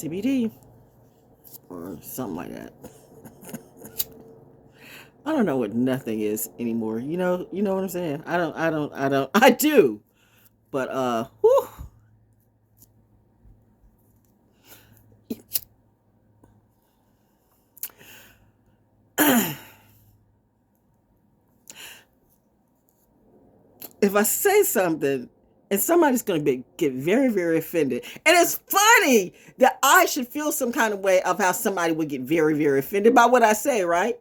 CBD or something like that. I don't know what nothing is anymore. You know what I'm saying? I do. But whew. If I say something and somebody's going to get very, very offended, and it's funny that I should feel some kind of way of how somebody would get very, very offended by what I say, right?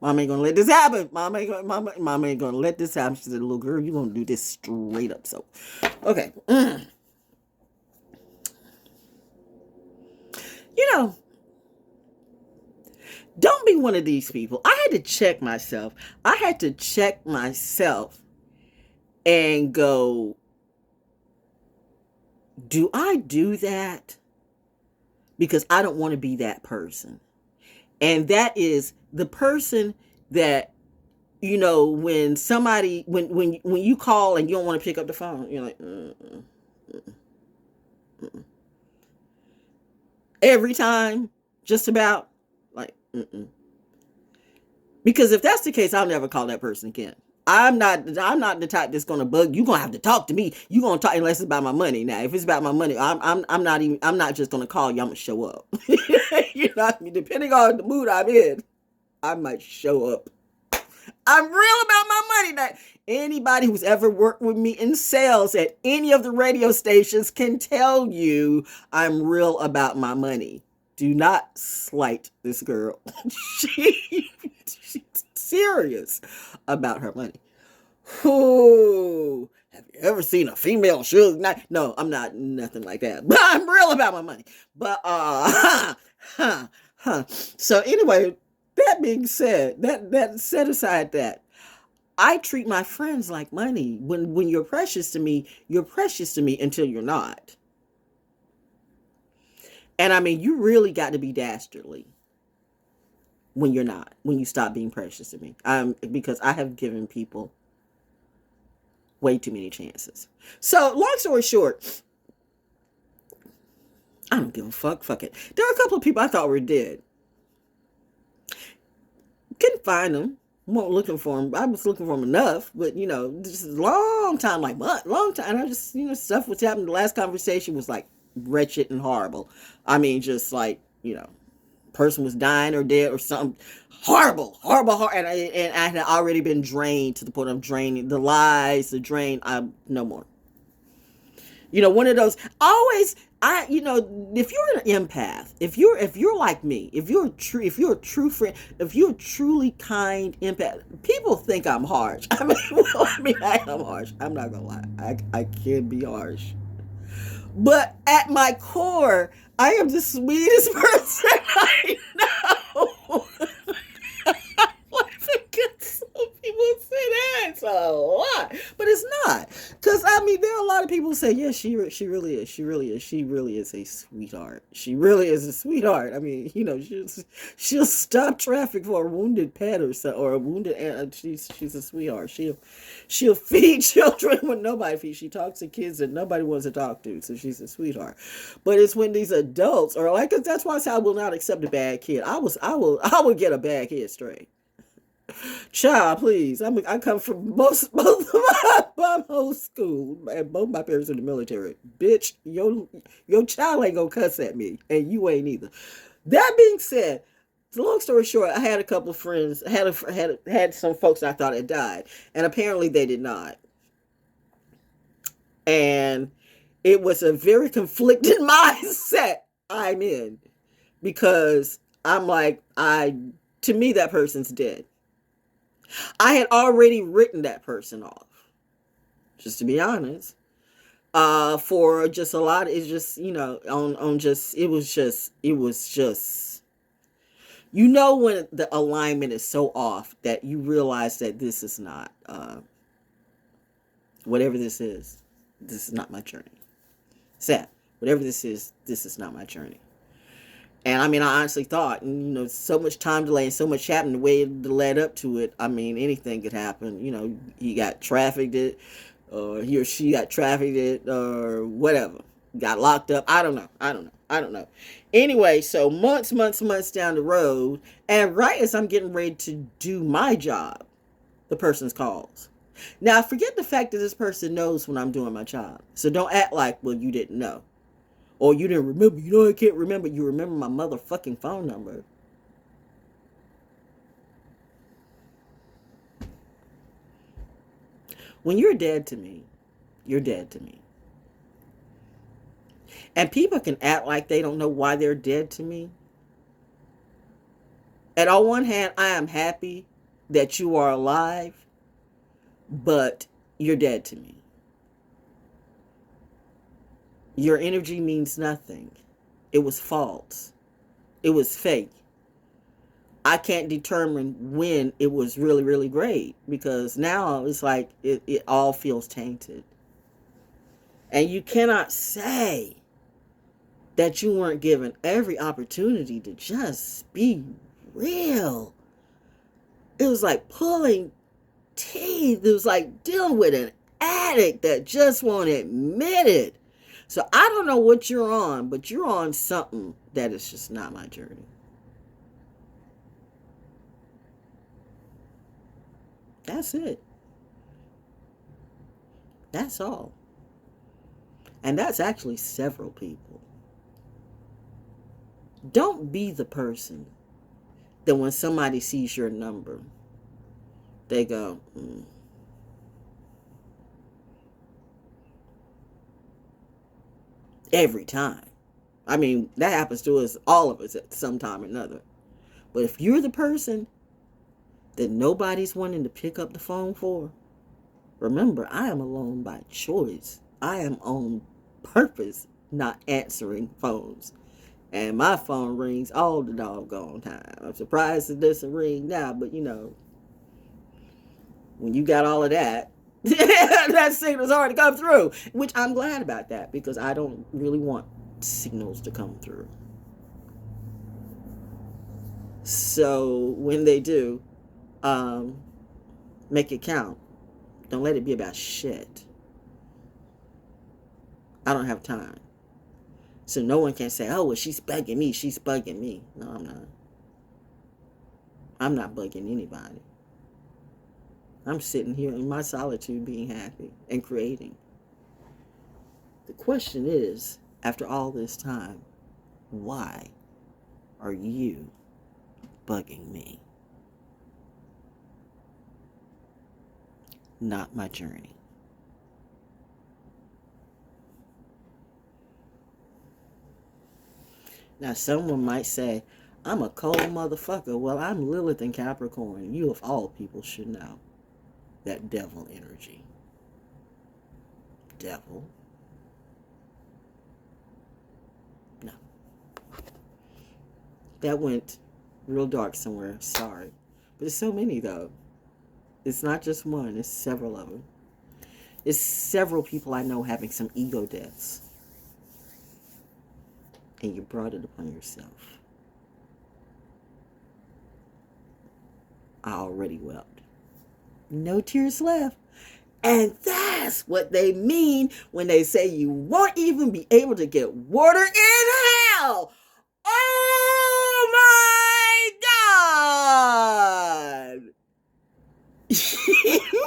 Mama ain't gonna let this happen. Mama ain't gonna let this happen. She said, "Little girl, you gonna do this straight up." So, okay. You know, don't be one of these people. I had to check myself. I had to check myself and go, do I do that? Because I don't want to be that person. And that is the person that, when somebody, when you call and you don't want to pick up the phone, you're like, every time, just about, like, because if that's the case, I'll never call that person again. I'm not the type that's gonna bug you. Gonna have to talk to me. You gonna talk unless it's about my money. Now, if it's about my money, I'm not just gonna call you. I'm gonna show up. You know what I mean? Depending on the mood I'm in, I might show up. I'm real about my money. Now, anybody who's ever worked with me in sales at any of the radio stations can tell you I'm real about my money. Do not slight this girl. She's serious about her money. Ooh, have you ever seen a female Suge Knight? No, I'm not nothing like that. But I'm real about my money. But So anyway, that being said, that set aside that. I treat my friends like money. When you're precious to me until you're not. And I mean, you really got to be dastardly when you're not, when you stop being precious to me. Because I have given people way too many chances. So, long story short, I don't give a fuck. Fuck it. There are a couple of people I thought were dead. Couldn't find them. Weren't looking for them. I was looking for them enough, but just a long time, like month, long time. And I just, stuff was happening. The last conversation was like wretched and horrible. I mean, just like, person was dying or dead or something. Horrible. And I had already been drained to the point of draining the lies, the drain. I'm no more. One of those always. If you're an empath, if you're like me, if you're a true friend, if you're a truly kind empath, people think I'm harsh. I am harsh. I'm not gonna lie. I can be harsh. But at my core, I am the sweetest person I know. Some people say that it's a lot, but it's not. Because I mean, there are a lot of people who say, "Yeah, she really is. She really is a sweetheart. She really is a sweetheart." I mean, she'll stop traffic for a wounded pet or a wounded animal. She's a sweetheart. She'll feed children when nobody feeds. She talks to kids that nobody wants to talk to. So she's a sweetheart. But it's when these adults are like, that's why I say I will not accept a bad kid. I will get a bad kid straight. Child, please. I come from both of my whole school, and both my parents in the military. Bitch, your child ain't gonna cuss at me, and you ain't either. That being said, long story short, I had a couple of friends. Had some folks I thought had died, and apparently they did not. And it was a very conflicted mindset I'm in, because I'm like, to me that person's dead. I had already written that person off, just to be honest. For just a lot, it's just, on just, it was just, when the alignment is so off that you realize that this is not, whatever this is not my journey. Sad. Whatever this is not my journey. And I mean, I honestly thought, so much time delay and so much happened the way it led up to it. I mean, anything could happen. You got trafficked. or he or she got trafficked or whatever, got locked up. I don't know. I don't know. Anyway, so months down the road, and right as I'm getting ready to do my job, the person's calls. Now, forget the fact that this person knows when I'm doing my job. So don't act like, well, you didn't know. Or you didn't remember. You know, I can't remember. You remember my motherfucking phone number. When you're dead to me, you're dead to me. And people can act like they don't know why they're dead to me. And on one hand, I am happy that you are alive, but you're dead to me. Your energy means nothing. It was false. It was fake. I can't determine when it was really, really great because now it's like it all feels tainted. And you cannot say that you weren't given every opportunity to just be real. It was like pulling teeth. It was like dealing with an addict that just won't admit it. So I don't know what you're on, but you're on something that is just not my journey. That's it. That's all. And that's actually several people. Don't be the person that when somebody sees your number, they go, every time. I mean, that happens to us, all of us, at some time or another. But if you're the person that nobody's wanting to pick up the phone for, remember, I am alone by choice. I am on purpose not answering phones. And my phone rings all the doggone time. I'm surprised it doesn't ring now, but you know, when you got all of that, that signal's already come through, which I'm glad about that because I don't really want signals to come through. So when they do, um, make it count. Don't let it be about shit. I don't have time. So no one can say, oh, well, she's bugging me. She's bugging me. No, I'm not. I'm not bugging anybody. I'm sitting here in my solitude being happy and creating. The question is, after all this time, why are you bugging me? Not my journey. Now, someone might say, I'm a cold motherfucker. Well, I'm Lilith in Capricorn. You, of all people, should know that devil energy. Devil. No. That went real dark somewhere. Sorry. But there's so many, though. It's not just one. It's several of them. It's several people I know having some ego deaths. And you brought it upon yourself. I already wept. No tears left. And that's what they mean when they say you won't even be able to get water in hell. Oh my God.